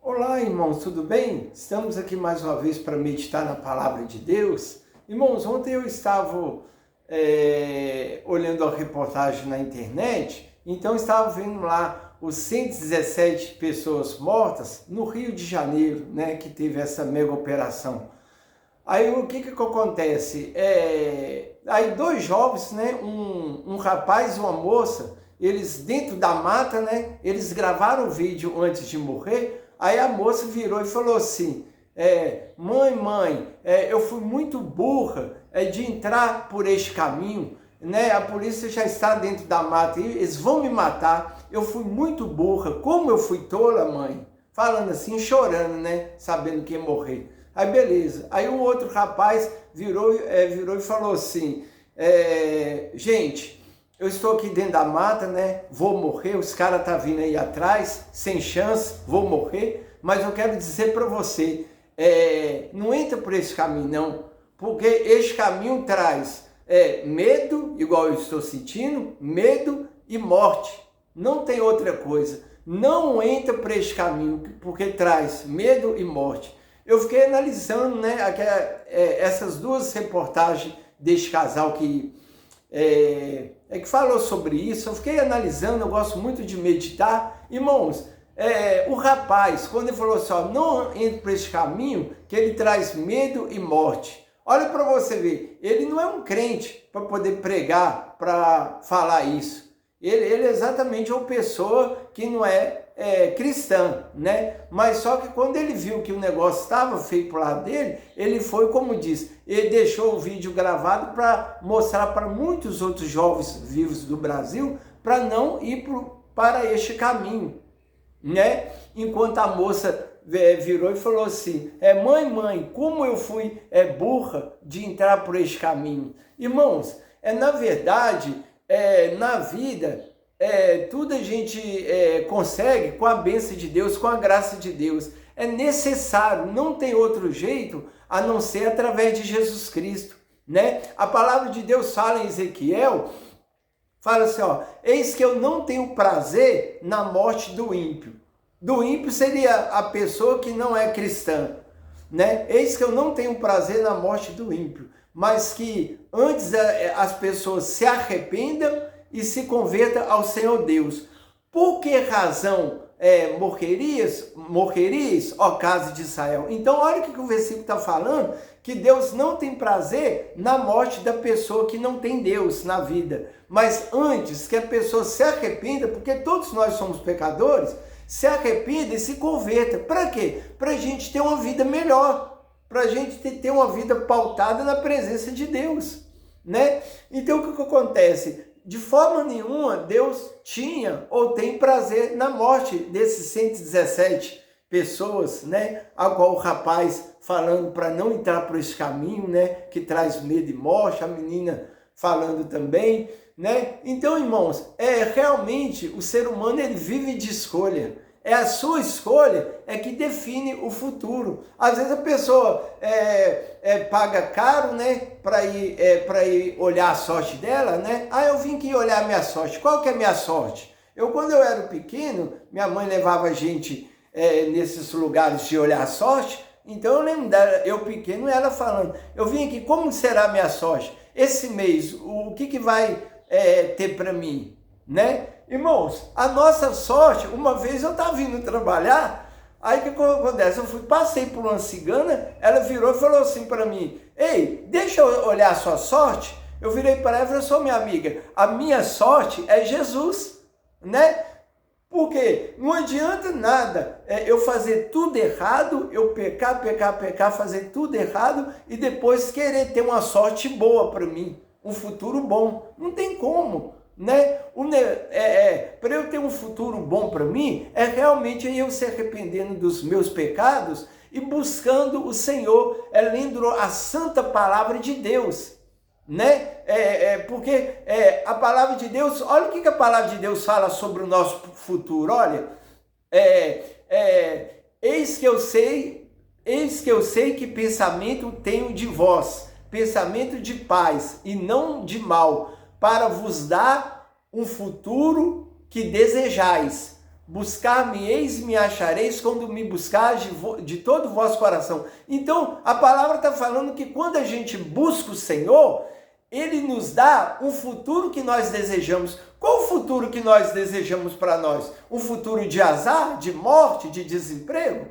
Olá, irmãos, tudo bem? Estamos aqui mais uma vez para meditar na palavra de Deus. Irmãos, ontem eu estava olhando a reportagem na internet, então estava vendo lá os 117 pessoas mortas no Rio de Janeiro, né, que teve essa mega operação. Aí o que acontece? Aí dois jovens, né, um rapaz e uma moça, eles dentro da mata, né, eles gravaram o vídeo antes de morrer. Aí a moça virou e falou assim, mãe, eu fui muito burra de entrar por este caminho, né? A polícia já está dentro da mata e eles vão me matar. Eu fui muito burra, como eu fui tola, mãe? Falando assim, chorando, né? Sabendo que ia morrer. Aí beleza. Aí o outro rapaz virou e falou assim, gente, eu estou aqui dentro da mata, né? Vou morrer, os caras estão vindo aí atrás, sem chance, vou morrer. Mas eu quero dizer para você, não entra por esse caminho não, porque esse caminho traz medo, igual eu estou sentindo, medo e morte. Não tem outra coisa. Não entra por esse caminho, porque traz medo e morte. Eu fiquei analisando, né, essas duas reportagens desse casal que falou sobre isso. Eu fiquei analisando, eu gosto muito de meditar. Irmãos, o rapaz, quando ele falou assim, ó, não entre por esse caminho, que ele traz medo e morte. Olha para você ver, ele não é um crente para poder pregar, para falar isso. Ele é exatamente uma pessoa que não é cristã, né? Mas só que quando ele viu que o negócio estava feio pro lado dele, ele foi, como diz, ele deixou o vídeo gravado para mostrar para muitos outros jovens vivos do Brasil para não ir para este caminho, né? Enquanto a moça virou e falou assim, mãe, como eu fui burra de entrar por este caminho. Irmãos, na verdade, na vida, tudo a gente consegue com a bênção de Deus, com a graça de Deus. É necessário, não tem outro jeito a não ser através de Jesus Cristo, né? A palavra de Deus fala em Ezequiel, fala assim, ó, eis que eu não tenho prazer na morte do ímpio. Do ímpio seria a pessoa que não é cristã, né? Eis que eu não tenho prazer na morte do ímpio, mas que antes as pessoas se arrependam e se convertam ao Senhor Deus. Por que razão morrerias, ó casa de Israel? Então olha o que o versículo está falando, que Deus não tem prazer na morte da pessoa que não tem Deus na vida, mas antes que a pessoa se arrependa, porque todos nós somos pecadores, se arrependa e se converta. Para quê? Para a gente ter uma vida melhor, para a gente ter uma vida pautada na presença de Deus, né? Então o que acontece? De forma nenhuma Deus tinha ou tem prazer na morte desses 117 pessoas, né? A qual o rapaz falando para não entrar por esse caminho, né? Que traz medo e morte, a menina falando também, né? Então, irmãos, realmente o ser humano ele vive de escolha. É a sua escolha que define o futuro. Às vezes a pessoa paga caro, né, para ir olhar a sorte dela, né? Ah, eu vim aqui olhar a minha sorte. Qual que é a minha sorte? Quando eu era pequeno, minha mãe levava a gente nesses lugares de olhar a sorte. Então eu lembro dela, eu pequeno, ela falando, eu vim aqui, como será a minha sorte? Esse mês, o que vai ter para mim, né? Irmãos, a nossa sorte, uma vez eu estava vindo trabalhar, aí o que acontece? Passei por uma cigana, ela virou e falou assim para mim, ei, deixa eu olhar a sua sorte. Eu virei para ela e falei, sou minha amiga, a minha sorte é Jesus, né? Porque não adianta nada eu fazer tudo errado, eu pecar, fazer tudo errado e depois querer ter uma sorte boa para mim, um futuro bom. Não tem como, né? Para eu ter um futuro bom para mim, realmente eu se arrependendo dos meus pecados e buscando o Senhor, lendo a santa palavra de Deus, né? Porque a palavra de Deus, olha o que a palavra de Deus fala sobre o nosso futuro. Olha, eis que eu sei que pensamento tenho de vós, pensamento de paz e não de mal, para vos dar um futuro que desejais. buscar-me-eis e me achareis quando me buscares de todo o vosso coração. Então, a palavra está falando que quando a gente busca o Senhor, Ele nos dá um futuro que nós desejamos. Qual o futuro que nós desejamos para nós? Um futuro de azar, de morte, de desemprego,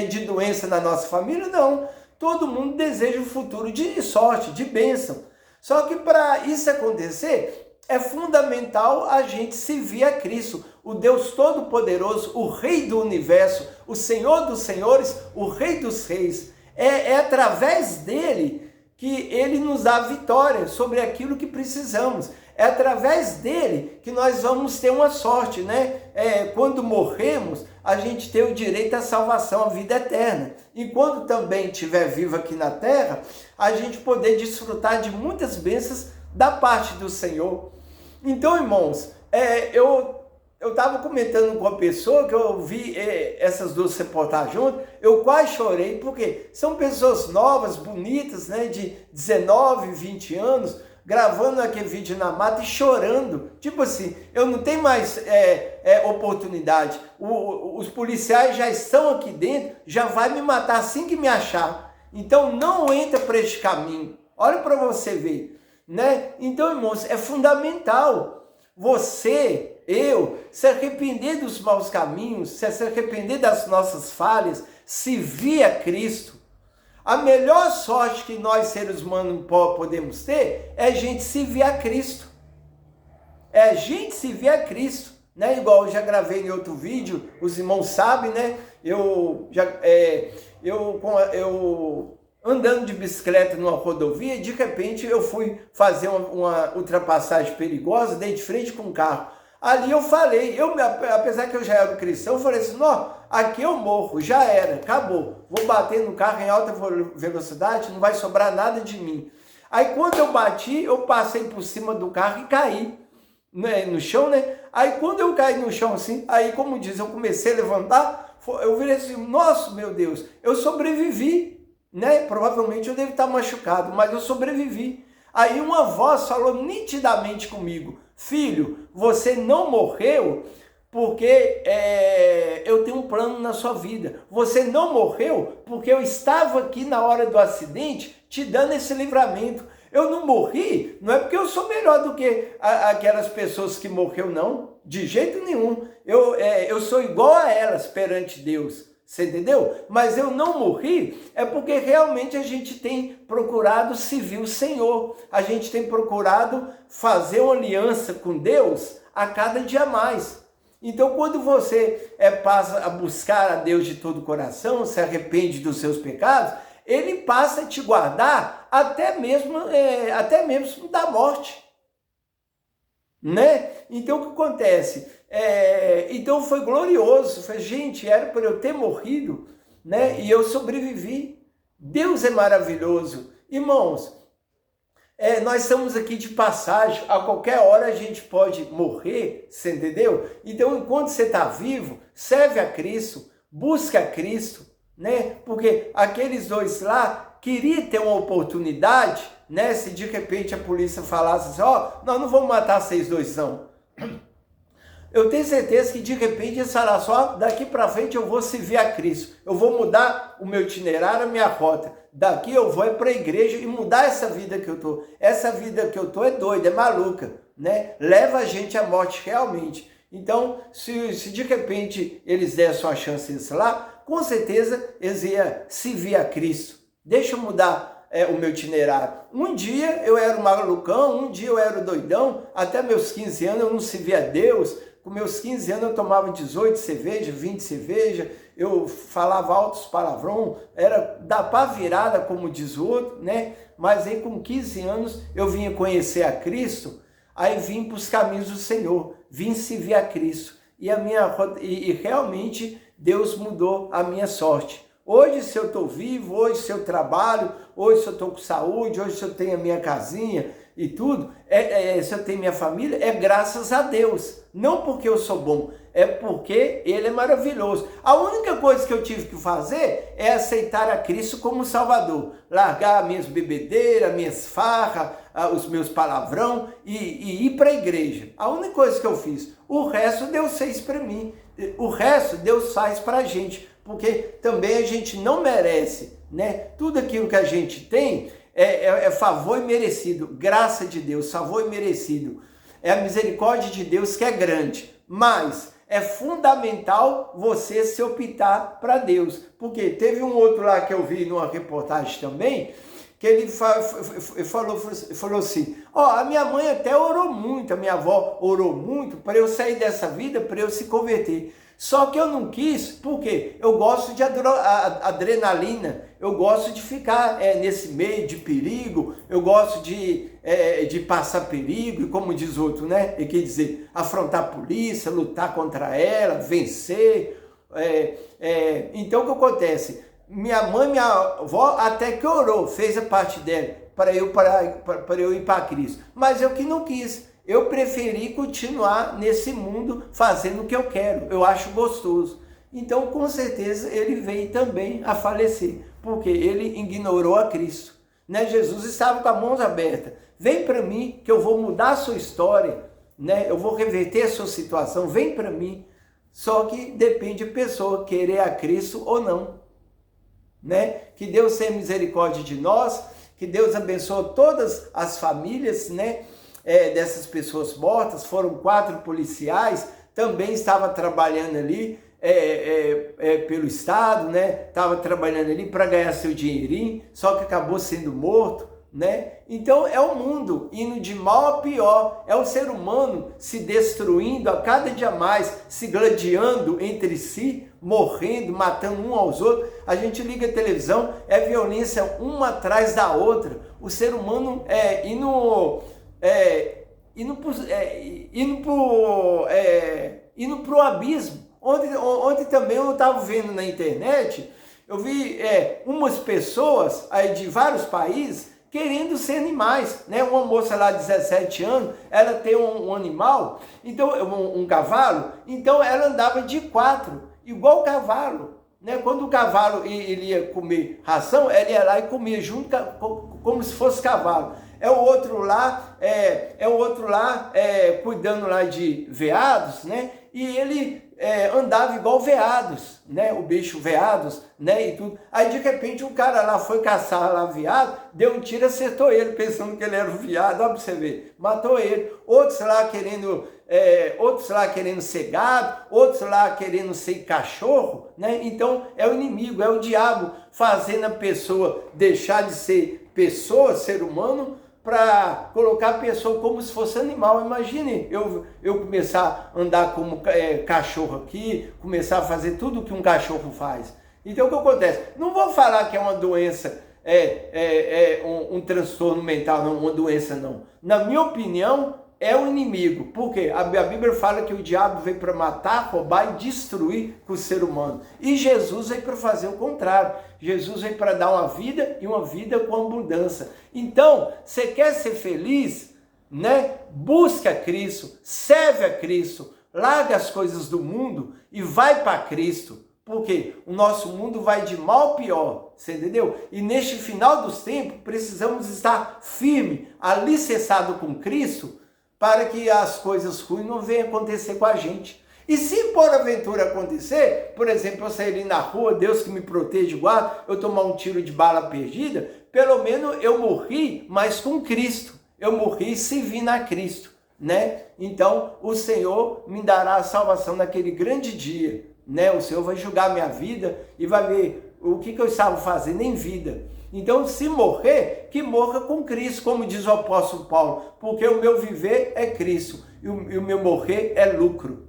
de doença na nossa família? Não. Todo mundo deseja um futuro de sorte, de bênção. Só que para isso acontecer, é fundamental a gente servir a Cristo, o Deus Todo-Poderoso, o Rei do Universo, o Senhor dos Senhores, o Rei dos Reis. É através dele que ele nos dá vitória sobre aquilo que precisamos. É através dele que nós vamos ter uma sorte, né? Quando morremos, a gente tem o direito à salvação, à vida eterna. E quando também estiver vivo aqui na terra, a gente poder desfrutar de muitas bênçãos da parte do Senhor. Então, irmãos, eu estava comentando com uma pessoa que eu vi essas duas reportagens juntas, eu quase chorei, porque são pessoas novas, bonitas, né, de 19, 20 anos, gravando aquele vídeo na mata e chorando. Tipo assim, eu não tenho mais oportunidade. Os policiais já estão aqui dentro, já vai me matar assim que me achar. Então, não entra por este caminho. Olha para você ver. Né? Então, irmãos, é fundamental você, eu, se arrepender dos maus caminhos, se arrepender das nossas falhas, servir a Cristo. A melhor sorte que nós, seres humanos, podemos ter é a gente servir a Cristo. É a gente servir a Cristo. Né? Igual eu já gravei em outro vídeo, os irmãos sabem, né? Eu andando de bicicleta numa rodovia, de repente eu fui fazer uma ultrapassagem perigosa, dei de frente com um carro. Ali eu falei, apesar que eu já era cristão, eu falei assim, não, aqui eu morro, já era, acabou. Vou bater no carro em alta velocidade, não vai sobrar nada de mim. Aí quando eu bati, eu passei por cima do carro e caí, né, no chão, né? Aí quando eu caí no chão assim, aí como diz, eu comecei a levantar, eu virei assim, nossa, meu Deus, eu sobrevivi. Né? Provavelmente eu devo estar machucado, mas eu sobrevivi. Aí uma voz falou nitidamente comigo, filho, você não morreu porque eu tenho um plano na sua vida. Você não morreu porque eu estava aqui na hora do acidente te dando esse livramento. Eu não morri, não é porque eu sou melhor do que aquelas pessoas que morreram, não. De jeito nenhum. Eu sou igual a elas perante Deus. Você entendeu? Mas eu não morri, é porque realmente a gente tem procurado servir o Senhor. A gente tem procurado fazer uma aliança com Deus a cada dia mais. Então, quando você passa a buscar a Deus de todo o coração, se arrepende dos seus pecados, Ele passa a te guardar até mesmo da morte. Né? Então, o que acontece? Então foi glorioso, gente, era para eu ter morrido, né? E eu sobrevivi. Deus é maravilhoso. Irmãos, nós estamos aqui de passagem, a qualquer hora a gente pode morrer, você entendeu? Então, enquanto você está vivo, serve a Cristo, busca a Cristo, né? Porque aqueles dois lá queriam ter uma oportunidade, né? Se de repente a polícia falasse assim, nós não vamos matar vocês dois, não. Eu tenho certeza que de repente eles falaram só, daqui para frente eu vou servir a Cristo. Eu vou mudar o meu itinerário, a minha rota. Daqui eu vou para a igreja e mudar essa vida que eu tô. Essa vida que eu tô é doida, é maluca, né? Leva a gente à morte realmente. Então, se de repente eles dessem uma chance lá, com certeza eles iam servir a Cristo. Deixa eu mudar o meu itinerário. Um dia eu era um malucão, um dia eu era doidão, até meus 15 anos eu não servia a Deus. Com meus 15 anos eu tomava 18 cerveja, 20 cerveja, eu falava altos palavrão, era da pá virada, como diz o outro, né? Mas aí com 15 anos eu vinha conhecer a Cristo, aí vim para os caminhos do Senhor, vim servir a Cristo. E realmente Deus mudou a minha sorte. Hoje, se eu estou vivo, hoje se eu trabalho, hoje se eu estou com saúde, hoje se eu tenho a minha casinha e tudo, se eu tenho minha família, é graças a Deus. Não porque eu sou bom, é porque Ele é maravilhoso. A única coisa que eu tive que fazer é aceitar a Cristo como Salvador. Largar minhas bebedeiras, minhas farras, os meus palavrão e ir para a igreja. A única coisa que eu fiz. O resto Deus fez para mim. O resto Deus faz para a gente, porque também a gente não merece, né? Tudo aquilo que a gente tem é favor imerecido, graça de Deus, favor imerecido. É a misericórdia de Deus que é grande, mas é fundamental você se optar para Deus. Porque teve um outro lá que eu vi numa reportagem também, que ele falou assim, a minha mãe até orou muito, a minha avó orou muito para eu sair dessa vida, para eu se converter. Só que eu não quis, porque eu gosto de adrenalina, eu gosto de ficar nesse meio de perigo, eu gosto de passar perigo, e como diz outro, né? E quer dizer, afrontar a polícia, lutar contra ela, vencer. Então o que acontece? Minha mãe, minha avó até que orou, fez a parte dela, para eu ir para Cristo. Mas eu que não quis. Eu preferi continuar nesse mundo fazendo o que eu quero, eu acho gostoso. Então, com certeza, ele veio também a falecer, porque ele ignorou a Cristo. Né? Jesus estava com as mãos abertas. Vem para mim que eu vou mudar a sua história, né? Eu vou reverter a sua situação, vem para mim. Só que depende da pessoa querer a Cristo ou não. Né? Que Deus tenha misericórdia de nós, que Deus abençoe todas as famílias, né? Dessas pessoas mortas. Foram 4 policiais, também estava trabalhando ali pelo Estado, né? Estava trabalhando ali para ganhar seu dinheirinho, só que acabou sendo morto, né? Então é o mundo indo de mal a pior, é o ser humano se destruindo a cada dia mais, se gladiando entre si, morrendo, matando um aos outros. A gente liga a televisão, é violência uma atrás da outra, o ser humano indo pro abismo. Ontem também eu estava vendo na internet, eu vi umas pessoas aí de vários países querendo ser animais, né? Uma moça lá de 17 anos, ela tem um animal, então um cavalo, então ela andava de 4, igual o cavalo. Né? Quando o cavalo ele ia comer ração, ela ia lá e comia junto, como se fosse cavalo. O outro lá cuidando lá de veados, né? E ele andava igual veados, né? O bicho veados, né? E tudo. Aí de repente o cara lá foi caçar lá veado, deu um tiro, acertou ele, pensando que ele era o veado, ó, pra você ver, matou ele. Outros lá querendo ser gado, outros lá querendo ser cachorro, né? Então é o inimigo, é o diabo fazendo a pessoa deixar de ser pessoa, ser humano, para colocar a pessoa como se fosse animal. Imagine eu começar a andar como cachorro aqui, começar a fazer tudo que um cachorro faz. Então o que acontece? Não vou falar que é uma doença, um transtorno mental, não, uma doença não. Na minha opinião, é o inimigo. Por quê? A Bíblia fala que o diabo veio para matar, roubar e destruir o ser humano. E Jesus veio para fazer o contrário. Jesus veio para dar uma vida e uma vida com abundância. Então, você quer ser feliz? Né? Busca Cristo, serve a Cristo, larga as coisas do mundo e vai para Cristo. Porque o nosso mundo vai de mal a pior, você entendeu? E neste final dos tempos, precisamos estar firme, alicerçado com Cristo, para que as coisas ruins não venham acontecer com a gente. E se porventura acontecer, por exemplo, eu sair ali na rua, Deus que me proteja e guarde, eu tomar um tiro de bala perdida, pelo menos eu morri, mas com Cristo. Eu morri servindo a Cristo, né? Então, o Senhor me dará a salvação naquele grande dia, né? O Senhor vai julgar minha vida e vai ver o que eu estava fazendo em vida. Então, se morrer, que morra com Cristo, como diz o apóstolo Paulo, porque o meu viver é Cristo e o meu morrer é lucro.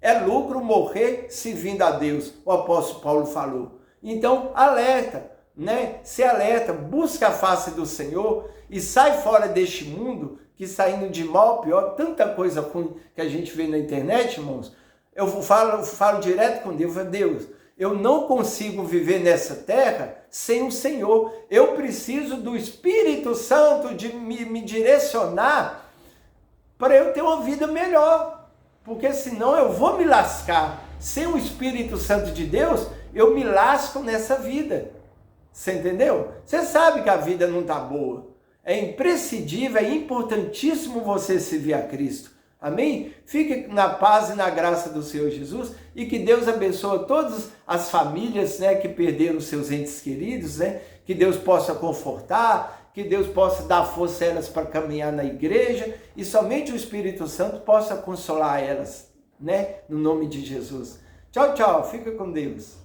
É lucro morrer servindo a Deus, o apóstolo Paulo falou. Então, alerta, né? Se alerta, busca a face do Senhor e sai fora deste mundo que saindo de mal a pior, tanta coisa ruim que a gente vê na internet, irmãos. Eu falo direto com Deus, Deus, eu não consigo viver nessa terra sem o Senhor. Eu preciso do Espírito Santo de me direcionar para eu ter uma vida melhor. Porque senão eu vou me lascar. Sem o Espírito Santo de Deus, eu me lasco nessa vida. Você entendeu? Você sabe que a vida não está boa. É imprescindível, é importantíssimo você servir a Cristo. Amém? Fique na paz e na graça do Senhor Jesus e que Deus abençoe todas as famílias, né, que perderam seus entes queridos, né? Que Deus possa confortar, que Deus possa dar força a elas para caminhar na igreja e somente o Espírito Santo possa consolar elas, né? No nome de Jesus. Tchau, tchau. Fica com Deus.